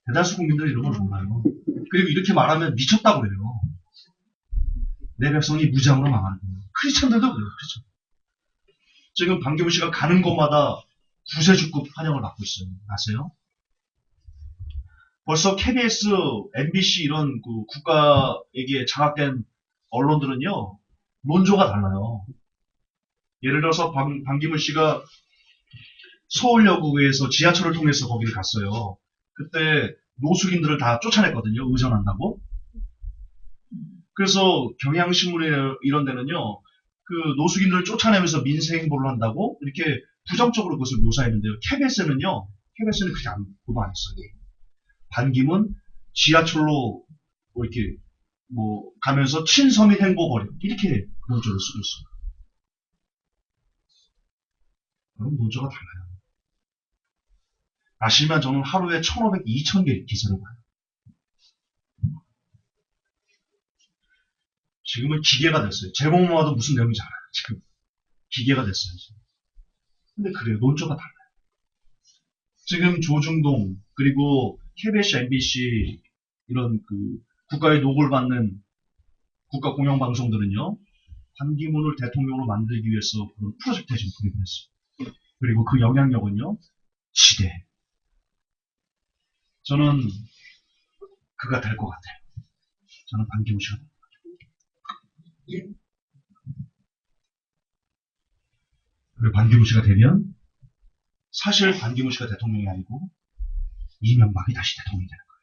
대다수 국민들은 이런 걸 몰라요. 그리고 이렇게 말하면 미쳤다고 그래요. 내 백성이 무장으로 망하는 거예요. 크리스천들도 그래요. 크리스천. 지금 반기문 씨가 가는 곳마다 구세주급 환영을 받고 있어요. 아세요? 벌써 KBS, MBC 이런 그 국가에게 장악된 언론들은요, 논조가 달라요. 예를 들어서 반기문 씨가 서울역에서 지하철을 통해서 거기를 갔어요. 그때 노숙인들을 다 쫓아냈거든요. 의전한다고. 그래서 경향신문에 이런 데는요, 그 노숙인들을 쫓아내면서 민생행보를 한다고 이렇게 부정적으로 그것을 묘사했는데요. KBS는 그렇게 보도 안 했어요. 반기문 지하철로 이렇게 가면서 친서민 행보 벌여 이렇게 논조를 쓰고 있어요. 그럼 논조가 달라요. 아시면 저는 하루에 1,500, 2,000개 기사를 봐요. 지금은 기계가 됐어요. 제목만 봐도 무슨 내용인지 알아요. 지금 기계가 됐어요. 근데 그래요. 논조가 달라요. 지금 조중동 그리고 KBS, MBC 이런 그 국가의 녹을 받는 국가 공영 방송들은요. 반기문을 대통령으로 만들기 위해서 그런 프로젝트에 지금 돌입을 했어요. 그리고 그 영향력은요. 지대. 저는 그가 될 것 같아요. 저는 반기문 씨가 될 것 같아요. 그리고 반기문 씨가 되면 사실 반기문 씨가 대통령이 아니고 이명박이 다시 대통령이 되는 거예요.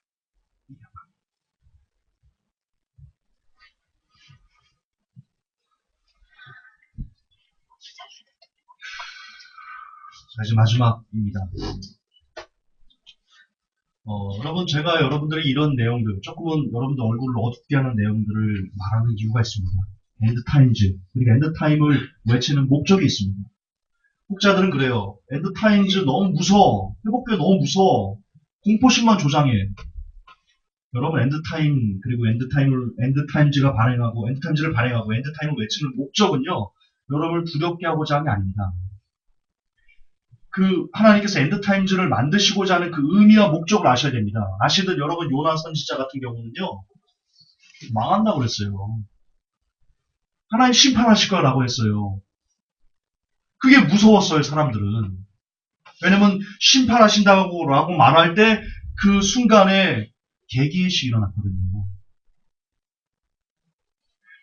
자, 이제 마지막입니다. 여러분, 제가 여러분들의 이런 내용들, 조금은 여러분들 얼굴을 어둡게 하는 내용들을 말하는 이유가 있습니다. 엔드타임즈, 그러니까 엔드타임을 외치는 목적이 있습니다. 혹자들은 그래요. 엔드타임즈 너무 무서워. 회복돼 너무 무서워. 공포심만 조장해. 여러분, 엔드타임, 그리고 엔드타임즈가 발행하고, 엔드타임즈를 발행하고, 엔드타임을 외치는 목적은요, 여러분을 두렵게 하고자 하는 게 아닙니다. 하나님께서 엔드타임즈를 만드시고자 하는 그 의미와 목적을 아셔야 됩니다. 아시듯 여러분, 요나 선지자 같은 경우는요, 망한다고 그랬어요. 하나님 심판하실 거라고 했어요. 그게 무서웠어요, 사람들은. 왜냐면, 심판하신다고 말할 때, 그 순간에 개기의식이 일어났거든요.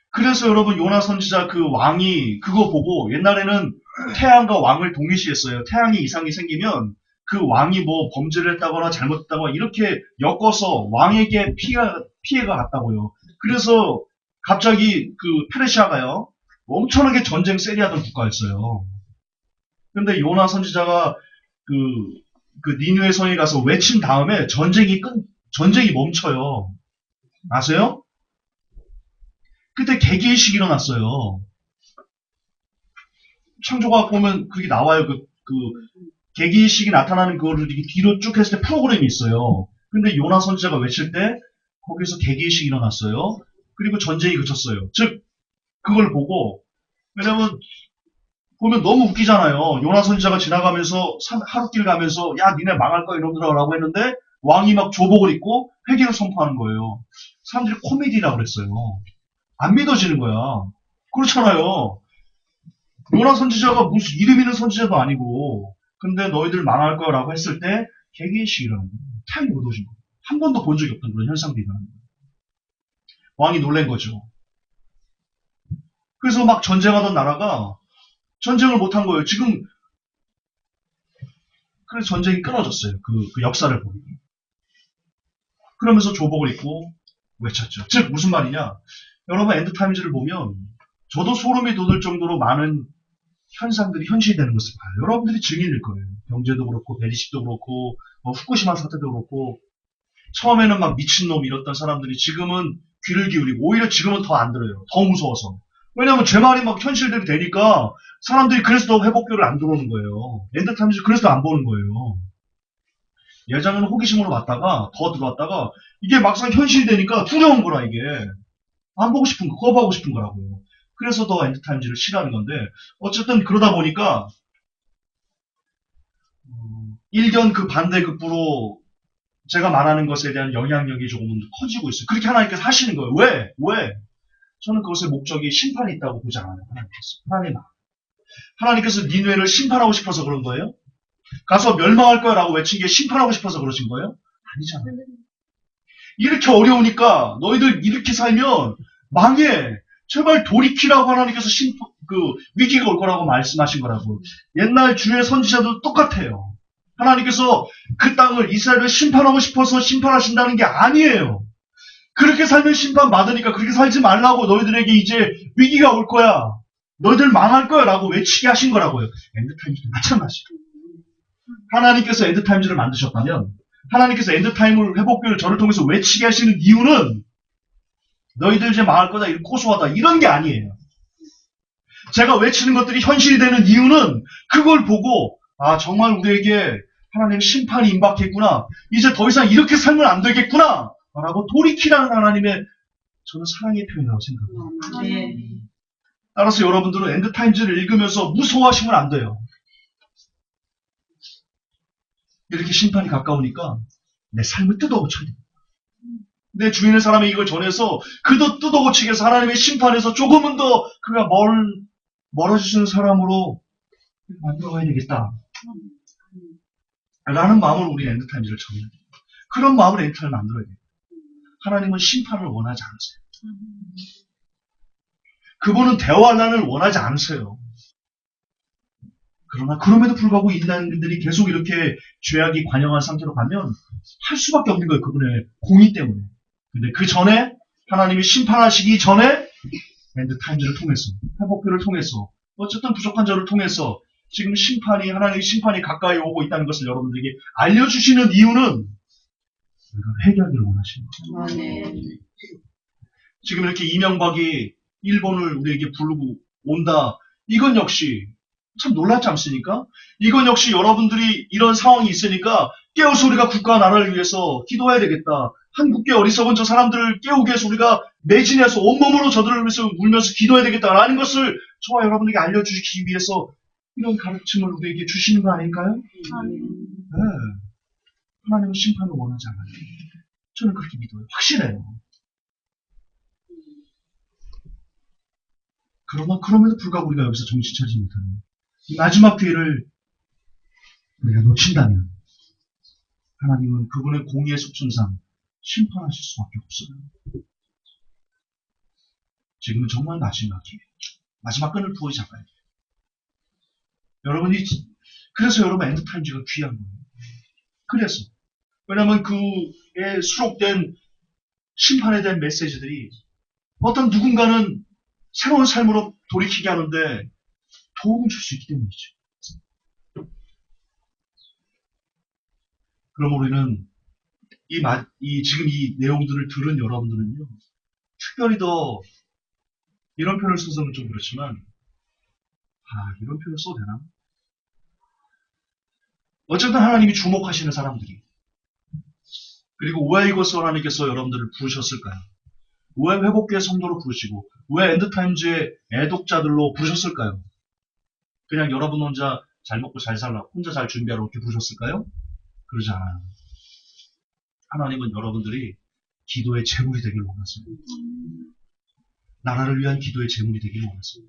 그래서 여러분, 요나 선지자 그 왕이 그거 보고, 옛날에는 태양과 왕을 동일시했어요. 태양이 이상이 생기면 그 왕이 뭐 범죄를 했다거나 잘못했다거나 이렇게 엮어서 왕에게 피해가 갔다고요. 그래서 갑자기 그 페르시아가요. 엄청나게 전쟁 세리하던 국가였어요. 그런데 요나 선지자가 그 니느웨 성에 가서 외친 다음에 전쟁이 멈춰요. 아세요? 그때 개기의식이 일어났어요. 창조과학 보면 그게 나와요. 개기의식이 나타나는 그거를 이렇게 뒤로 쭉 했을 때 프로그램이 있어요. 근데 요나 선지자가 외칠 때 거기서 개기의식이 일어났어요. 그리고 전쟁이 그쳤어요. 즉 그걸 보고 왜냐면 보면 너무 웃기잖아요. 요나 선지자가 지나가면서 하룻길 가면서 야 니네 망할 거야 이놈들아 라고 했는데 왕이 막 조복을 입고 회개를 선포하는 거예요. 사람들이 코미디라고 그랬어요. 안 믿어지는 거야. 그렇잖아요. 요나 선지자가 무슨 이름 있는 선지자도 아니고 근데 너희들 망할 거야 라고 했을 때 개기의식이라는 거예요. 타임이 묻어진 거예요. 한 번도 본 적이 없던 그런 현상들이 일어나는 거예요. 왕이 놀란 거죠. 그래서 막 전쟁하던 나라가 전쟁을 못한 거예요. 지금 그래서 전쟁이 끊어졌어요. 그 역사를 보면. 그러면서 조복을 입고 외쳤죠. 즉 무슨 말이냐. 여러분 엔드타임즈를 보면 저도 소름이 돋을 정도로 많은 현상들이 현실이 되는 것을 봐요. 여러분들이 증인일 거예요. 경제도 그렇고 베리식도 그렇고 후쿠시마 사태도 그렇고 처음에는 막 미친놈 이랬던 사람들이 지금은 귀를 기울이고 오히려 지금은 더 안 들어요. 더 무서워서. 왜냐하면 제 말이 막 현실들이 되니까 사람들이 그래서 더 회복교를 안 들어오는 거예요. 엔드타임즈 그래서 안 보는 거예요. 예전에는 호기심으로 봤다가 더 들어왔다가 이게 막상 현실이 되니까 두려운 거라 이게. 안 보고 싶은 거, 거부하고 싶은 거라고요. 그래서 더 엔드타임즈를 싫어하는 건데 어쨌든 그러다 보니까 일견 그 반대급부로 제가 말하는 것에 대한 영향력이 조금은 커지고 있어요. 그렇게 하나님께서 하시는 거예요. 왜? 저는 그것의 목적이 심판이 있다고 보지 않아요. 하나님께서 니느웨를 심판하고 싶어서 그런 거예요? 가서 멸망할 거야 라고 외친 게 심판하고 싶어서 그러신 거예요? 아니잖아요. 이렇게 어려우니까 너희들 이렇게 살면 망해. 제발 돌이키라고 하나님께서 위기가 올 거라고 말씀하신 거라고. 옛날 주의 선지자도 똑같아요. 하나님께서 그 땅을 이스라엘을 심판하고 싶어서 심판하신다는 게 아니에요. 그렇게 살면 심판받으니까 그렇게 살지 말라고 너희들에게 이제 위기가 올 거야. 너희들 망할 거야 라고 외치게 하신 거라고요. 엔드타임즈도 마찬가지예요. 하나님께서 엔드타임즈를 만드셨다면 하나님께서 엔드타임을 회복교를 저를 통해서 외치게 하시는 이유는 너희들 이제 망할 거다, 고소하다 이런 게 아니에요. 제가 외치는 것들이 현실이 되는 이유는 그걸 보고 정말 우리에게 하나님의 심판이 임박했구나. 이제 더 이상 이렇게 살면 안 되겠구나 라고 돌이키라는 하나님의 저는 사랑의 표현이라고 생각합니다. 네. 따라서 여러분들은 엔드타임즈를 읽으면서 무서워하시면 안 돼요. 이렇게 심판이 가까우니까 내 삶을 뜯어고쳐야 됩니다. 내 주인의 사람이 이걸 전해서 그도 뜯어고치기 위해서 하나님의 심판에서 조금은 더 그가 멀어지시는 사람으로 만들어가야 되겠다. 라는 마음을 우리 엔드타임즈를 전해야 돼요. 그런 마음을 엔드타임을 만들어야 돼요. 하나님은 심판을 원하지 않으세요. 그분은 대환란을 원하지 않으세요. 그러나 그럼에도 불구하고 인간들이 계속 이렇게 죄악이 관영한 상태로 가면 할 수밖에 없는 거예요. 그분의 공의 때문에. 근데 그 전에 하나님이 심판하시기 전에 엔드타임즈를 통해서, 회복표를 통해서, 어쨌든 부족한 저를 통해서 지금 하나님의 심판이 가까이 오고 있다는 것을 여러분들에게 알려주시는 이유는 우리가 회개하기를 원하시는 거죠. 네. 지금 이렇게 이명박이 일본을 우리에게 부르고 온다. 이건 역시 참 놀랍지 않습니까? 이건 역시 여러분들이 이런 상황이 있으니까 깨어서 우리가 국가와 나라를 위해서 기도해야 되겠다. 한국계 어리석은 저 사람들을 깨우기 위해서 우리가 매진해서 온몸으로 저들을 위해서 울면서 기도해야 되겠다라는 것을 저와 여러분에게 알려주시기 위해서 이런 가르침을 우리에게 주시는 거 아닐까요? 네. 하나님은 심판을 원하지 않아요. 저는 그렇게 믿어요. 확실해요. 그러나 그럼에도 불구하고 우리가 여기서 정신 차리지 못하는 이 마지막 기회를 우리가 놓친다면 하나님은 그분의 공의의 속성상 심판하실 수밖에 없어요. 지금은 정말 마지막 기회. 마지막 끈을 부어지 잡아야 돼요. 그래서 여러분 엔드타임즈가 귀한 거예요. 그래서. 왜냐하면 그에 수록된 심판에 대한 메시지들이 어떤 누군가는 새로운 삶으로 돌이키게 하는데 도움을 줄 수 있기 때문이죠. 그럼 우리는 지금 이 내용들을 들은 여러분들은요, 특별히 더 이런 표현을 써서는 좀 그렇지만, 이런 표현을 써도 되나? 어쨌든 하나님이 주목하시는 사람들이, 그리고 왜 이것을 하나님께서 여러분들을 부르셨을까요? 왜 회복교회 성도로 부르시고, 왜 엔드타임즈의 애독자들로 부르셨을까요? 그냥 여러분 혼자 잘 먹고 잘 살라, 혼자 잘 준비하러 이렇게 부르셨을까요? 그러지 않아요. 하나님은 여러분들이 기도의 제물이 되길 원하세요. 나라를 위한 기도의 제물이 되길 원하세요.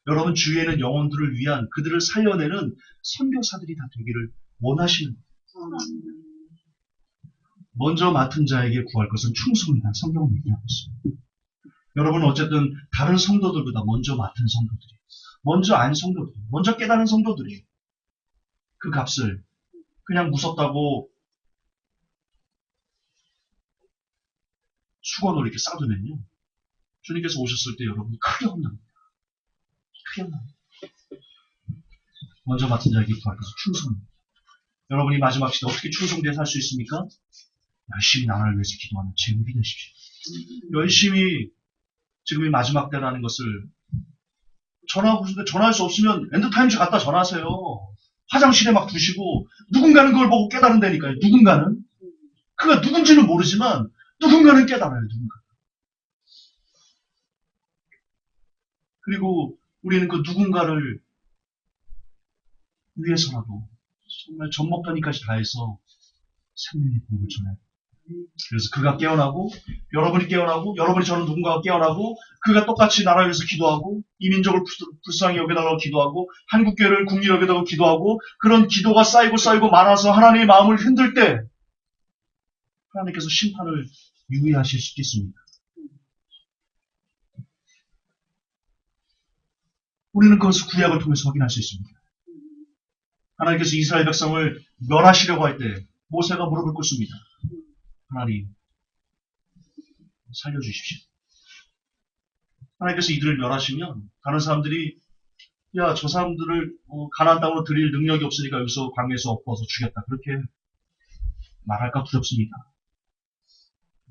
여러분 주위에는 영혼들을 위한 그들을 살려내는 선교사들이 다 되기를 원하시는 거예요. 먼저 맡은 자에게 구할 것은 충성이다. 성경은 얘기하고 있어요. 여러분 어쨌든 다른 성도들보다 먼저 맡은 성도들이, 먼저 안 성도들이, 먼저 깨달은 성도들이 그 값을 그냥 무섭다고 수건으로 이렇게 싸두면요, 주님께서 오셨을 때 여러분이 크게 혼납니다. 크게 혼납니다. 먼저 맡은 자에게 구할 것은 충성입니다. 여러분이 마지막 시대 어떻게 충성되어 살 수 있습니까? 열심히 나라를 위해서 기도하는 제물이 되십시오. 열심히 지금 이 마지막 때라는 것을 전화하고 싶은데 전화할 수 없으면 엔드타임즈 갖다 전화하세요. 화장실에 막 두시고 누군가는 그걸 보고 깨달은다니까요. 누군가는. 그가 누군지는 모르지만 누군가는 깨달아요. 누군가. 그리고 우리는 그 누군가를 위해서라도 정말 젖먹다니까지 다해서 생명의 복을 전해요. 그래서 그가 깨어나고 여러분이 깨어나고 여러분이 저는 누군가가 깨어나고 그가 똑같이 나라를 위해서 기도하고 이 민족을 불쌍히 여겨달라고 기도하고 한국교회를 국리 여겨달라고 기도하고 그런 기도가 쌓이고 많아서 하나님의 마음을 흔들 때 하나님께서 심판을 유의하실 수 있겠습니다. 우리는 그것을 구약을 통해서 확인할 수 있습니다. 하나님께서 이스라엘 백성을 멸하시려고 할 때 모세가 무릎을 꿇습니다. 하나님, 살려주십시오. 하나님께서 이들을 멸하시면 다른 사람들이 야, 저 사람들을 가나안 땅으로 드릴 능력이 없으니까 여기서 광야에서 엎어서 죽였다. 그렇게 말할까 두렵습니다.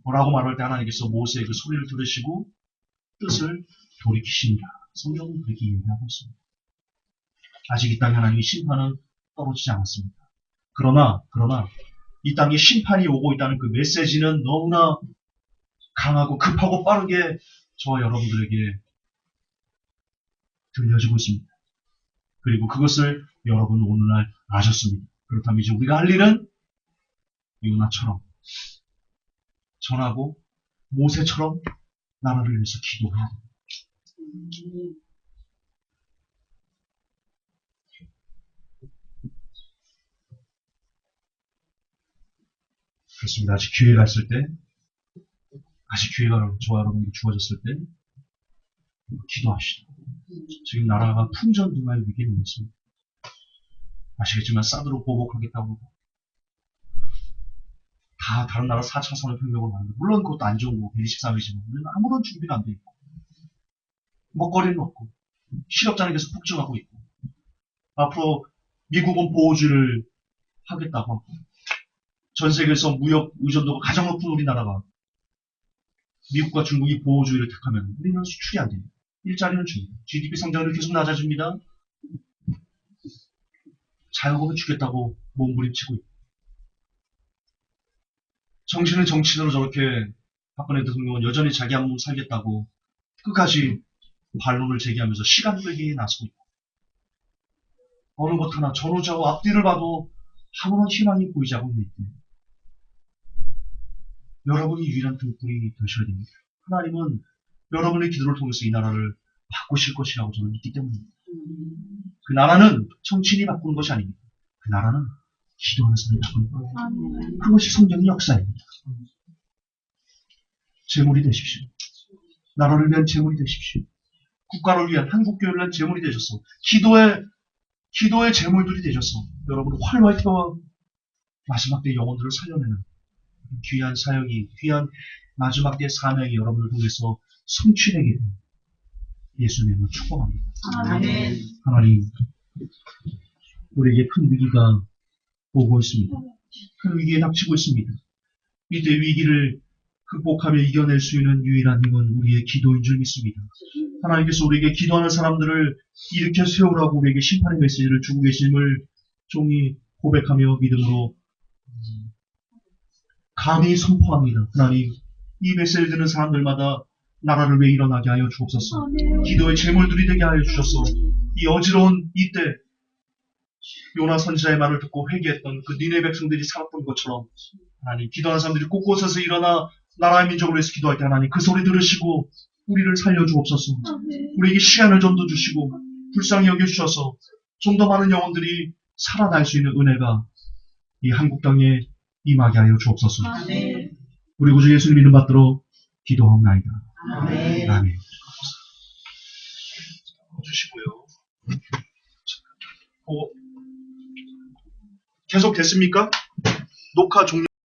뭐라고 말할 때 하나님께서 모세의 그 소리를 들으시고 뜻을 돌이키십니다. 성경은 그렇게 얘기하고 있습니다. 아직 이 땅에 하나님의 심판은 떨어지지 않았습니다. 그러나 이 땅에 심판이 오고 있다는 그 메시지는 너무나 강하고 급하고 빠르게 저와 여러분들에게 들려지고 있습니다. 그리고 그것을 여러분은 오늘날 아셨습니다. 그렇다면 이제 우리가 할 일은 요나처럼 전하고 모세처럼 나라를 위해서 기도해야 됩니다. 그렇습니다. 아직 기회가 있을 때, 아직 기회가 저와 여러분에게 주어졌을 때 기도하시다. 지금 나라가 풍전등화의 위기에 있습니다. 아시겠지만 사드로 보복하겠다고 다 다른 나라 4차 산업혁명을 하는데 물론 그것도 안 좋은 거고 123이지만 우리는 아무런 준비가 안 돼 있고 먹거리는 없고 실업자는 계속 폭증하고 있고 앞으로 미국은 보호주의를 하겠다고 하고 전 세계에서 무역 의존도가 가장 높은 우리나라가 미국과 중국이 보호주의를 택하면 우리는 수출이 안 됩니다. 일자리는 줍니다. GDP 성장률이 계속 낮아집니다. 자영업은 주겠다고 몸부림치고 있고 정치는 정치대로 저렇게 박근혜 대통령은 여전히 자기 한 몸 살겠다고 끝까지 반론을 제기하면서 시간 끌기에 나서고 있고 어느 것 하나 전후좌우 앞뒤를 봐도 아무런 희망이 보이지 않고 있기 때문에 여러분이 유일한 등불이 되셔야 됩니다. 하나님은 여러분의 기도를 통해서 이 나라를 바꾸실 것이라고 저는 믿기 때문입니다. 그 나라는 정치인이 바꾸는 것이 아닙니다. 그 나라는 기도하는 사람이 바꾸는 거예요. 그것이 성경의 역사입니다. 제물이 되십시오. 나라를 위한 제물이 되십시오. 국가를 위한 한국교회를 위한 제물이 되셔서 기도의 제물들이 되셔서 여러분 활활 태워 마지막 때 영혼들을 살려내는 귀한 사역이 귀한 마지막 때 사명이 여러분을 통해서 성취되기를 예수님을 축복합니다. 아멘. 하나님 우리에게 큰 위기가 오고 있습니다. 큰 위기에 닥치고 있습니다. 이때 위기를 극복하며 이겨낼 수 있는 유일한 힘은 우리의 기도인 줄 믿습니다. 하나님께서 우리에게 기도하는 사람들을 일으켜 세우라고 우리에게 심판의 메시지를 주고 계심을 종이 고백하며 믿음으로 감히 선포합니다. 하나님, 이 메시지를 듣는 사람들마다 나라를 왜 일어나게 하여 주옵소서. 기도의 제물들이 되게 하여 주셔서 이 어지러운 이때 요나 선지자의 말을 듣고 회개했던 그 니네 백성들이 살았던 것처럼 하나님 기도하는 사람들이 곳곳에서 일어나 나라의 민족을 위해서 기도할 때 하나님 그 소리 들으시고 우리를 살려주옵소서. 우리에게 시간을 좀 더 주시고 불쌍히 여겨주셔서 좀 더 많은 영혼들이 살아날 수 있는 은혜가 이 한국 땅에 임하게 하여 주옵소서. 우리 구주 예수님 이름 받들어 기도하옵나이다. 아멘. 주시고요. 계속 됐습니까? 녹화 종료.